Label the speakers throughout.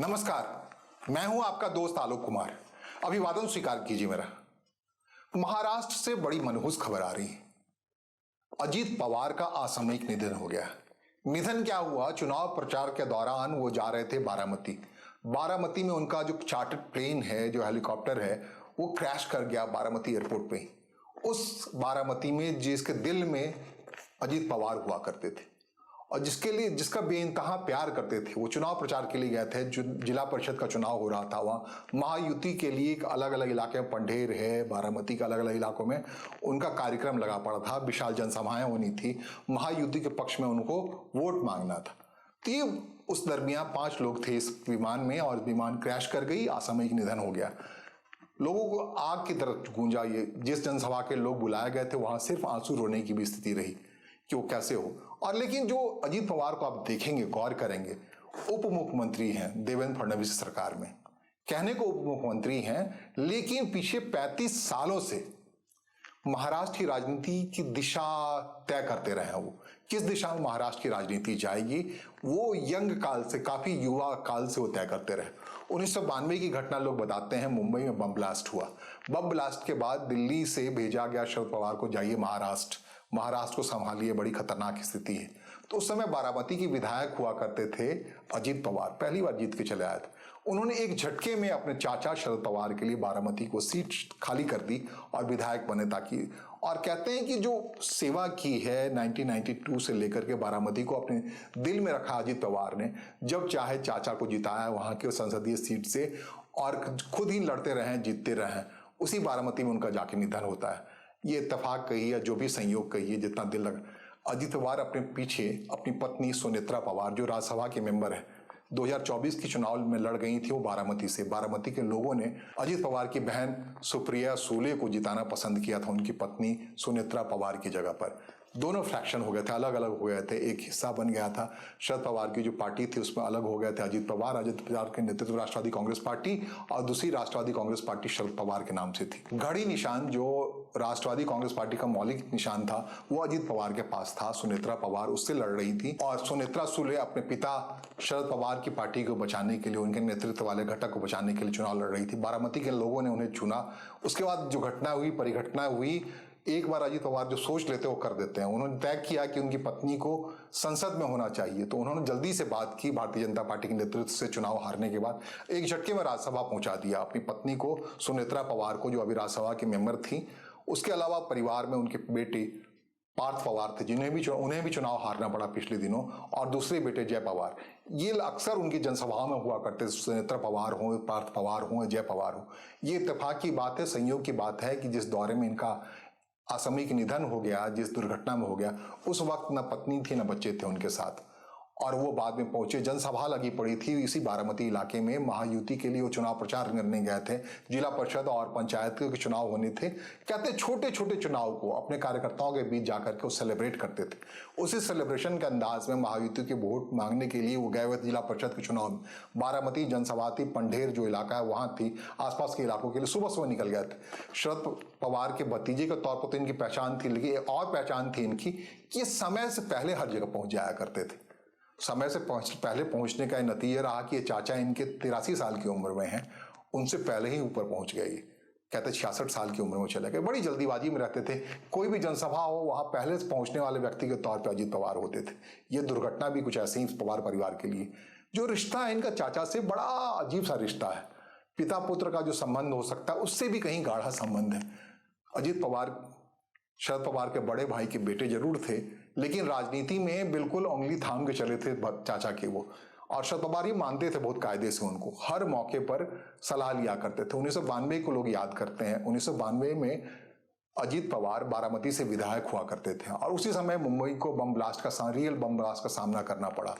Speaker 1: नमस्कार, मैं हूं आपका दोस्त आलोक कुमार। अभिवादन स्वीकार कीजिए मेरा। महाराष्ट्र से बड़ी मनहूस खबर आ रही है। अजीत पवार का असामयिक निधन हो गया। निधन क्या हुआ, चुनाव प्रचार के दौरान वो जा रहे थे बारामती। बारामती में उनका जो चार्टर्ड प्लेन है, जो हेलीकॉप्टर है, वो क्रैश कर गया बारामती एयरपोर्ट पे। उस बारामती में जिसके दिल में अजीत पवार हुआ करते थे और जिसका बेइंतहा प्यार करते थे, वो चुनाव प्रचार के लिए गए थे। जो जिला परिषद का चुनाव हो रहा था, वहाँ महायुति के लिए अलग अलग इलाके में, पंढेर है, बारामती के अलग अलग इलाकों में उनका कार्यक्रम लगा पड़ा था। विशाल जनसभाएं होनी थी, महायुति के पक्ष में उनको वोट मांगना था। तो उस दरमियान 5 लोग थे इस विमान में और विमान क्रैश कर गई, असामयिक निधन हो गया। लोगों को आग की तरफ गूंजा। ये जिस जनसभा के लोग बुलाए गए थे, वहां सिर्फ आंसू रोने की भी स्थिति रही कि वो कैसे हो। और लेकिन जो अजीत पवार को आप देखेंगे, गौर करेंगे, उप मुख्यमंत्री हैं देवेंद्र फडणवीस सरकार में। कहने को उप मुख्यमंत्री हैं, लेकिन पीछे 35 सालों से महाराष्ट्र की राजनीति की दिशा तय करते रहे हैं। वो किस दिशा में महाराष्ट्र की राजनीति जाएगी, वो यंग काल से, काफी युवा काल से वो तय करते रहे। 1992 की घटना लोग बताते हैं, मुंबई में बम ब्लास्ट हुआ। बम ब्लास्ट के बाद दिल्ली से भेजा गया शरद पवार को, जाइए महाराष्ट्र को संभालिए, बड़ी खतरनाक स्थिति है। तो उस समय बारामती की विधायक हुआ करते थे अजीत पवार, पहली बार जीत के चले आए थे। उन्होंने एक झटके में अपने चाचा शरद पवार के लिए बारामती को सीट खाली कर दी और विधायक बने। ताकि, और कहते हैं कि जो सेवा की है 1992 से लेकर के बारामती को अपने दिल में रखा अजीत पवार ने। जब चाहे चाचा को जिताया वहां के संसदीय सीट से और खुद ही लड़ते रहे, जीतते रहे। उसी बारामती में उनका जाके निधन होता है। ये इत्तेफाक कहिए, जो भी संयोग कहिए, जितना दिल लगा। अजीत पवार अपने पीछे अपनी पत्नी सुनेत्रा पवार, जो राज्यसभा के मेंबर है, 2024 की चुनाव में लड़ गई थी वो बारामती से। बारामती के लोगों ने अजीत पवार की बहन सुप्रिया सुले को जिताना पसंद किया था, उनकी पत्नी सुनेत्रा पवार की जगह पर। दोनों फ्रैक्शन हो गए थे, अलग अलग हो गए थे। एक हिस्सा बन गया था शरद पवार की जो पार्टी थी, उसमें अलग हो गए थे अजीत पवार के नेतृत्व राष्ट्रवादी कांग्रेस पार्टी, और दूसरी राष्ट्रवादी कांग्रेस पार्टी शरद पवार के नाम से थी। घड़ी निशान जो राष्ट्रवादी कांग्रेस पार्टी का मौलिक निशान था, वो अजीत पवार के पास था। सुनेत्रा पवार उससे लड़ रही थी और सुनेत्रा सुले अपने पिता शरद पवार की पार्टी को बचाने के लिए, उनके नेतृत्व वाले घटक को बचाने के लिए चुनाव लड़ रही थी। बारामती के लोगों ने उन्हें चुना। उसके बाद जो घटना हुई, परिघटना हुई, एक बार अजीत पवार जो सोच लेते हैं वो कर देते हैं। उन्होंने तय किया कि उनकी पत्नी को संसद में होना चाहिए, तो उन्होंने जल्दी से बात की। भारतीय जनता पार्टी के नेतृत्व से चुनाव हारने के बाद एक झटके में राज्यसभा पहुंचा दिया अपनी पत्नी को, सुनेत्रा पवार को, जो अभी राज्यसभा की मेंबर थी। उसके अलावा परिवार में उनके बेटे पार्थ पवार थे, उन्हें भी चुनाव हारना पड़ा पिछले दिनों, और दूसरे बेटे जय पवार। ये अक्सर उनकी जनसभाओं में हुआ करते, सुनेत्रा पवार हो, पार्थ पवार हो, जय पवार हो। ये इत्तेफाक की बात है, संयोग की बात है कि जिस दौरे में इनका असामयिक निधन हो गया, जिस दुर्घटना में हो गया, उस वक्त न पत्नी थी न बच्चे थे उनके साथ। और वो बाद में पहुंचे, जनसभा लगी पड़ी थी इसी बारामती इलाके में। महायुति के लिए वो चुनाव प्रचार करने गए थे। जिला परिषद और पंचायत के चुनाव होने थे। कहते छोटे छोटे चुनाव को अपने कार्यकर्ताओं के बीच जाकर के वो सेलिब्रेट करते थे। उसी सेलिब्रेशन के अंदाज में महायुति के वोट मांगने के लिए वो गए हुए थे जिला परिषद के चुनाव में। बारामती जनसभा थी, पंढेर जो इलाका है वहां थी, आसपास के इलाकों के लिए सुबह सुबह निकल गए थे। शरद पवार के भतीजे के तौर पर तो इनकी पहचान थी, लेकिन और पहचान थी इनकी कि समय से पहले हर जगह पहुंच जाया करते थे। समय से पहले पहुंचने का नतीजा रहा कि ये चाचा इनके 83 साल की उम्र में हैं, उनसे पहले ही ऊपर पहुंच गए। कहते 66 साल की उम्र में चले गए। बड़ी जल्दीबाजी में रहते थे। कोई भी जनसभा हो, वहां पहले से पहुंचने वाले व्यक्ति के तौर पर अजीत पवार होते थे। ये दुर्घटना भी कुछ ऐसी ही पवार परिवार के लिए। जो रिश्ता है इनका चाचा से, बड़ा अजीब सा रिश्ता है। पिता पुत्र का जो संबंध हो सकता है, उससे भी कहीं गाढ़ा संबंध है। अजीत पवार शरद पवार के बड़े भाई के बेटे जरूर थे, लेकिन राजनीति में बिल्कुल उंगली थाम के चले थे चाचा के वो। और शरद पवार ही मानते थे बहुत कायदे से उनको, हर मौके पर सलाह लिया करते थे। 1992 को लोग याद करते हैं। 1992 में अजीत पवार बारामती से विधायक हुआ करते थे और उसी समय मुंबई को रियल बम ब्लास्ट का सामना करना पड़ा।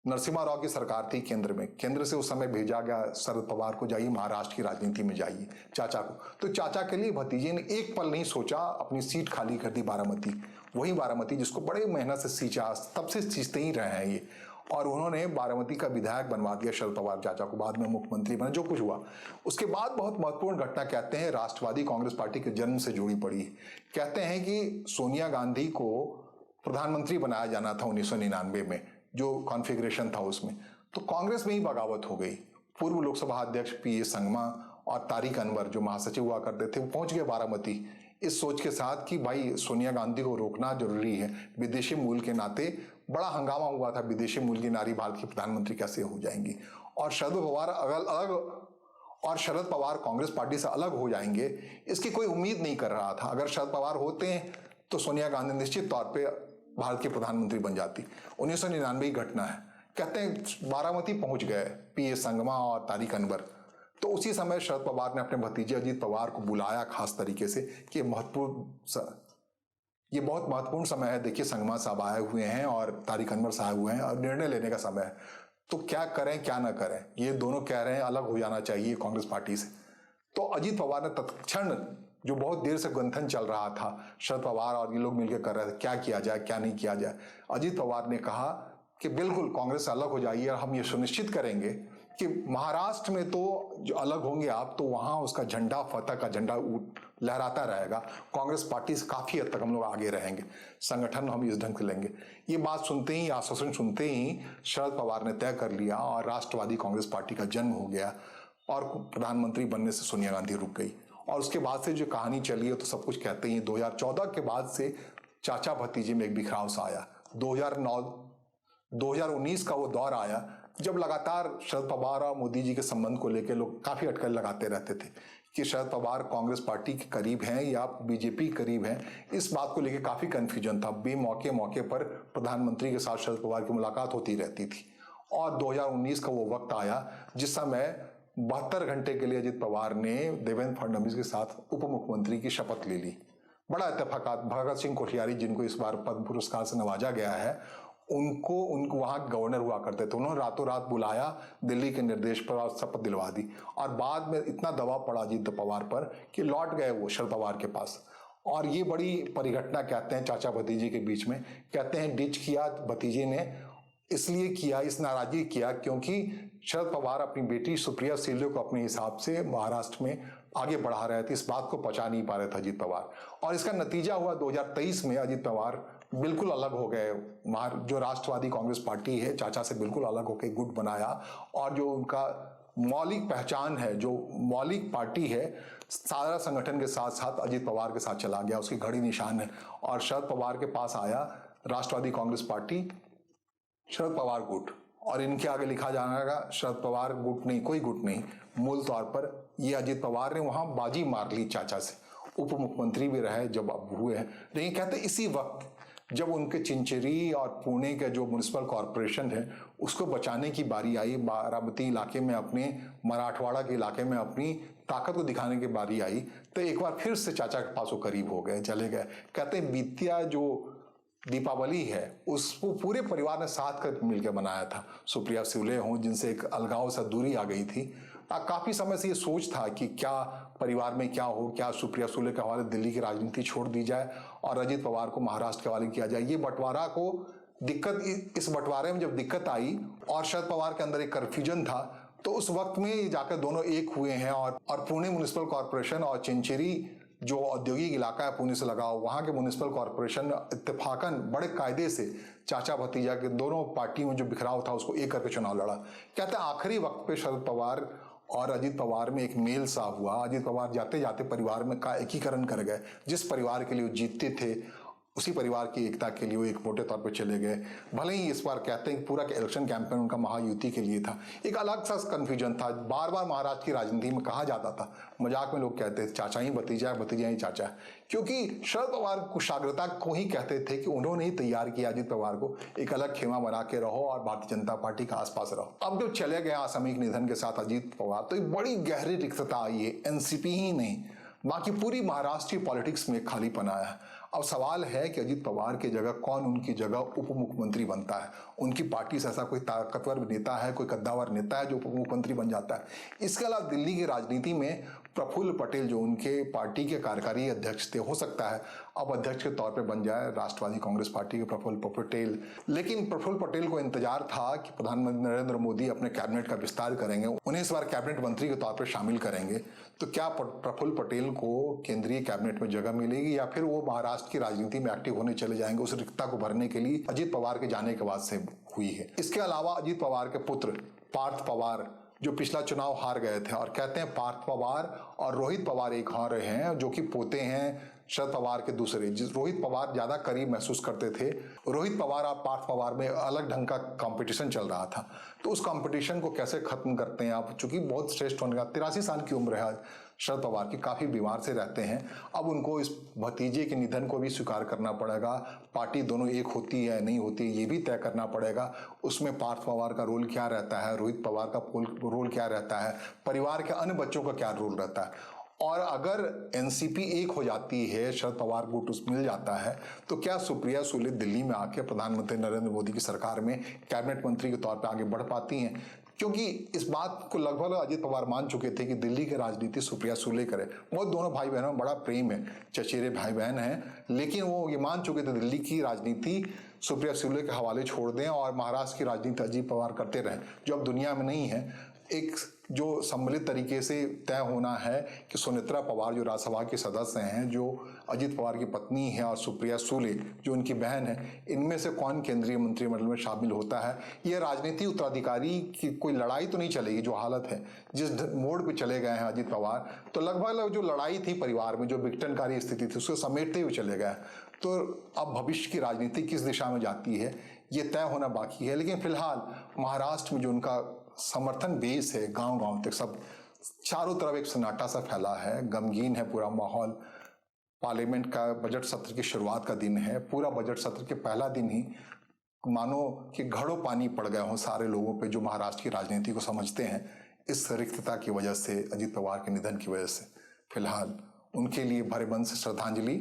Speaker 1: नरसिम्हा राव की सरकार थी केंद्र में। केंद्र से उस समय भेजा गया शरद पवार को, जाइए महाराष्ट्र की राजनीति में जाइए, चाचा को। तो चाचा के लिए भतीजे ने एक पल नहीं सोचा, अपनी सीट खाली कर दी बारामती। वही बारामती जिसको बड़े मेहनत से सींचा, तब से सींचते ही रहे हैं ये। और उन्होंने बारामती का विधायक बनवा दिया शरद पवार चाचा को। बाद में मुख्यमंत्री बने, जो कुछ हुआ। उसके बाद बहुत महत्वपूर्ण घटना कहते हैं राष्ट्रवादी कांग्रेस पार्टी के जन्म से जुड़ी पड़ी है। कहते हैं कि सोनिया गांधी को प्रधानमंत्री बनाया जाना था 1999 में, जो कॉन्फ़िगरेशन था उसमें। तो कांग्रेस में ही बगावत हो गई। पूर्व लोकसभा अध्यक्ष पीए संगमा और तारिक अनवर जो महासचिव हुआ करते थे, वो पहुंच गए बारामती इस सोच के साथ कि भाई सोनिया गांधी को रोकना जरूरी है। विदेशी मूल के नाते बड़ा हंगामा हुआ था, विदेशी मूल की नारी भारत की प्रधानमंत्री कैसे हो जाएंगी, और शरद पवार कांग्रेस पार्टी से अलग हो जाएंगे, इसकी कोई उम्मीद नहीं कर रहा था। अगर शरद पवार होते हैं तो सोनिया गांधी निश्चित तौर पे भारत की प्रधानमंत्री बन जाती। 1999 की घटना है, कहते हैं बारामती पहुंच गए पीए संगमा और तारिक अनवर, तो उसी समय शरद पवार ने अपने भतीजे अजीत पवार को बुलाया खास तरीके से कि ये बहुत महत्वपूर्ण समय है। देखिए संगमा साहब आए हुए हैं और तारिक अनवर साहब हुए हैं और निर्णय लेने का समय है, तो क्या करें क्या ना करें। ये दोनों कह रहे हैं अलग हो जाना चाहिए कांग्रेस पार्टी से। तो अजीत पवार ने तत्क्षण, जो बहुत देर से गंथन चल रहा था, शरद पवार और ये लोग मिलकर कर रहे थे क्या किया जाए क्या नहीं किया जाए, अजीत पवार ने कहा कि बिल्कुल कांग्रेस से अलग हो जाइए और हम ये सुनिश्चित करेंगे कि महाराष्ट्र में तो जो अलग होंगे आप, तो वहां उसका झंडा, फतह का झंडा लहराता रहेगा। कांग्रेस पार्टी से काफी हद तक हम लोग आगे रहेंगे, संगठन हम इस ढंग से लेंगे। ये बात सुनते ही, आश्वासन सुनते ही शरद पवार ने तय कर लिया और राष्ट्रवादी कांग्रेस पार्टी का जन्म हो गया और प्रधानमंत्री बनने से सोनिया गांधी रुक गई। और उसके बाद से जो कहानी चली है तो सब कुछ कहते ही 2014 के बाद से चाचा भतीजे में एक बिखराव सा आया। 2019 का वो दौर आया जब लगातार शरद पवार और मोदी जी के संबंध को लेकर लोग काफी अटकल लगाते रहते थे कि शरद पवार कांग्रेस पार्टी के करीब हैं या बीजेपी के करीब हैं। इस बात को लेकर काफी कंफ्यूजन था। मौके पर प्रधानमंत्री के साथ शरद पवार की मुलाकात होती रहती थी। और 2019 का वो वक्त आया जिस समय 72 घंटे के लिए अजित पवार ने देवेंद्र फडणवीस के साथ उप मुख्यमंत्री की शपथ ले ली। बड़ा इत्तेफाक, भगत सिंह कोश्यारी जिनको इस बार पद्म पुरस्कार से नवाजा गया है, उनको वहां गवर्नर हुआ करते थे, उन्होंने रातों रात बुलाया दिल्ली के निर्देश पर और शपथ दिलवा दी। और बाद में इतना दबाव पड़ा अजीत पवार पर कि लौट गए वो शरद पवार के पास। और ये बड़ी परिघटना कहते हैं चाचा भतीजे के बीच में, कहते हैं डिच किया भतीजे ने, इसलिए किया, इस नाराजगी किया क्योंकि शरद पवार अपनी बेटी सुप्रिया सुले को अपने हिसाब से महाराष्ट्र में आगे बढ़ा रहे थे। इस बात को पचा नहीं पा रहे थे अजीत पवार, और इसका नतीजा हुआ 2023 में अजीत पवार बिल्कुल अलग हो गए। जो राष्ट्रवादी कांग्रेस पार्टी है, चाचा से बिल्कुल अलग होकर गुट बनाया, और जो उनका मौलिक पहचान है, जो मौलिक पार्टी है, सारा संगठन के साथ साथ अजीत पवार के साथ चला गया, उसकी घड़ी निशान है। और शरद पवार के पास आया राष्ट्रवादी कांग्रेस पार्टी, शरद पवार गुट, और इनके आगे लिखा जाएगा शरद पवार गुट नहीं, कोई गुट नहीं। मूल तौर पर ये अजीत पवार ने वहां बाजी मार ली चाचा से, उप मुख्यमंत्री भी रहे जब अब हुए हैं। लेकिन कहते इसी वक्त जब उनके चिंचेरी और पुणे के जो म्युनिसिपल कॉरपोरेशन है उसको बचाने की बारी आई, बारामती इलाके में, अपने मराठवाड़ा के इलाके में अपनी ताकत को दिखाने की बारी आई, तो एक बार फिर से चाचा के पास वो करीब हो गए, चले गए। कहते हैं बीतिया जो दीपावली है उसको पूरे परिवार ने साथ कर मिलकर बनाया था। सुप्रिया सुले हों जिनसे एक अलगाव सा दूरी आ गई थी, काफी समय से ये सोच था कि क्या परिवार में क्या हो, क्या सुप्रिया सुले के हवाले दिल्ली की राजनीति छोड़ दी जाए और अजीत पवार को महाराष्ट्र के हवाले किया जाए। ये बंटवारा को दिक्कत, इस बंटवारे में जब दिक्कत आई और शरद पवार के अंदर एक कंफ्यूजन था, तो उस वक्त में जाकर दोनों एक हुए हैं। और पुणे म्युनिसिपल कॉरपोरेशन और चिंचेरी जो औद्योगिक इलाका है पुणे से लगा, वहां के म्युनिसिपल कॉरपोरेशन इत्तेफाकन बड़े कायदे से चाचा भतीजा के दोनों पार्टी में जो बिखराव था उसको एक करके चुनाव लड़ा। कहते हैं आखिरी वक्त पे शरद पवार और अजीत पवार में एक मेल सा हुआ। अजीत पवार जाते जाते परिवार में का एकीकरण कर गए। जिस परिवार के लिए वो जीतते थे उसी परिवार की एकता के लिए वो एक मोटे तौर पर चले गए। भले ही इस बार कहते हैं कि पूरा इलेक्शन कैंपेन उनका महायुति के लिए था। एक अलग सा कंफ्यूजन था। बार बार महाराष्ट्र की राजनीति में कहा जाता था, मजाक में लोग कहते थे चाचा ही भतीजा है, भतीजा ही चाचा है, क्योंकि शरद पवार कुशाग्रता को ही कहते थे कि उन्होंने ही तैयार किया अजीत पवार को, एक अलग खेमा बना के रहो और भारतीय जनता पार्टी के आसपास रहो। अब जब चले गए आसामयिक निधन के साथ अजीत पवार, तो एक बड़ी गहरी रिक्तता आई है। एनसीपी ही नहीं, बाकी पूरी महाराष्ट्र की पॉलिटिक्स में खालीपन आया। अब सवाल है कि अजीत पवार की जगह कौन उनकी जगह उप मुख्यमंत्री बनता है। उनकी पार्टी से ऐसा कोई ताकतवर नेता है, कोई कद्दावर नेता है जो उप मुख्यमंत्री बन जाता है। इसके अलावा दिल्ली की राजनीति में प्रफुल्ल पटेल जो उनके पार्टी के कार्यकारी अध्यक्ष थे, हो सकता है अब अध्यक्ष के तौर पे बन जाए राष्ट्रवादी कांग्रेस पार्टी के प्रफुल्ल पटेल। लेकिन प्रफुल्ल पटेल को इंतजार था कि प्रधानमंत्री नरेंद्र मोदी अपने कैबिनेट का विस्तार करेंगे, उन्हें इस बार कैबिनेट मंत्री के तौर पर शामिल करेंगे। तो क्या प्रफुल्ल पटेल को केंद्रीय कैबिनेट में जगह मिलेगी या फिर वो महाराष्ट्र की राजनीति में एक्टिव होने चले जाएंगे उस रिक्तता को भरने के लिए अजीत पवार के जाने के बाद से हुई है। इसके अलावा अजीत पवार के पुत्र पार्थ पवार जो पिछला चुनाव हार गए थे, और कहते हैं पार्थ पवार और रोहित पवार एक हार रहे हैं जो कि पोते हैं शरद पवार के दूसरे। रोहित पवार ज्यादा करीब महसूस करते थे। रोहित पवार और पार्थ पवार में अलग ढंग का कंपटीशन चल रहा था, तो उस कंपटीशन को कैसे खत्म करते हैं आप, चूंकि बहुत श्रेष्ठ होने का 83 साल की उम्र है शरद पवार की, काफी बीमार से रहते हैं। अब उनको इस भतीजे के निधन को भी स्वीकार करना पड़ेगा। पार्टी दोनों एक होती है नहीं होती ये भी तय करना पड़ेगा। उसमें पार्थ पवार का रोल क्या रहता है, रोहित पवार का रोल क्या रहता है, परिवार के अन्य बच्चों का क्या रोल रहता है। और अगर एनसीपी एक हो जाती है, शरद पवार गुट मिल जाता है, तो क्या सुप्रिया सुले दिल्ली में आके प्रधानमंत्री नरेंद्र मोदी की सरकार में कैबिनेट मंत्री के तौर पर आगे बढ़ पाती हैं? क्योंकि इस बात को लगभग अजीत पवार मान चुके थे कि दिल्ली की राजनीति सुप्रिया सुले करे। वो दोनों भाई बहनों में बड़ा प्रेम है, चचेरे भाई बहन हैं, लेकिन वो ये मान चुके थे दिल्ली की राजनीति सुप्रिया सुले के हवाले छोड़ दें और महाराष्ट्र की राजनीति अजीत पवार करते रहें, जो अब दुनिया में नहीं है। एक जो सम्मिलित तरीके से तय होना है कि सुनेत्रा पवार जो राज्यसभा के सदस्य हैं, जो अजीत पवार की पत्नी है, और सुप्रिया सुले जो उनकी बहन है, इनमें से कौन केंद्रीय मंत्रिमंडल में शामिल होता है। यह राजनीति उत्तराधिकारी की कोई लड़ाई तो नहीं चलेगी। जो हालत है, जिस मोड़ पे चले गए हैं अजीत पवार, तो लगभग जो लड़ाई थी परिवार में, जो विघटनकारी स्थिति थी, उसको समेटते हुए चले गए। तो अब भविष्य की राजनीति किस दिशा में जाती है ये तय होना बाकी है। लेकिन फिलहाल महाराष्ट्र में जो उनका समर्थन बेस है, गांव गांव तक सब चारों तरफ एक सन्नाटा सा फैला है, गमगीन है पूरा माहौल। पार्लियामेंट का बजट सत्र की शुरुआत का दिन है। पूरा बजट सत्र के पहला दिन ही मानो कि घड़ों पानी पड़ गए हों सारे लोगों पे जो महाराष्ट्र की राजनीति को समझते हैं, इस रिक्तता की वजह से, अजीत पवार के निधन की वजह से। फिलहाल उनके लिए भरे मन से श्रद्धांजलि।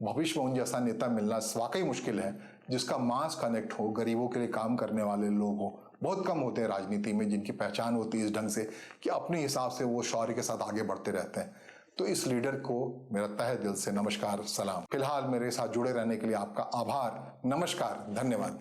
Speaker 1: भविष्य में उन जैसा नेता मिलना वाकई मुश्किल है, जिसका मास कनेक्ट हो, गरीबों के लिए काम करने वाले लोग हो। बहुत कम होते हैं राजनीति में जिनकी पहचान होती है इस ढंग से कि अपने हिसाब से वो शौर्य के साथ आगे बढ़ते रहते हैं। तो इस लीडर को मेरा तहे दिल से नमस्कार, सलाम। फिलहाल मेरे साथ जुड़े रहने के लिए आपका आभार, नमस्कार, धन्यवाद।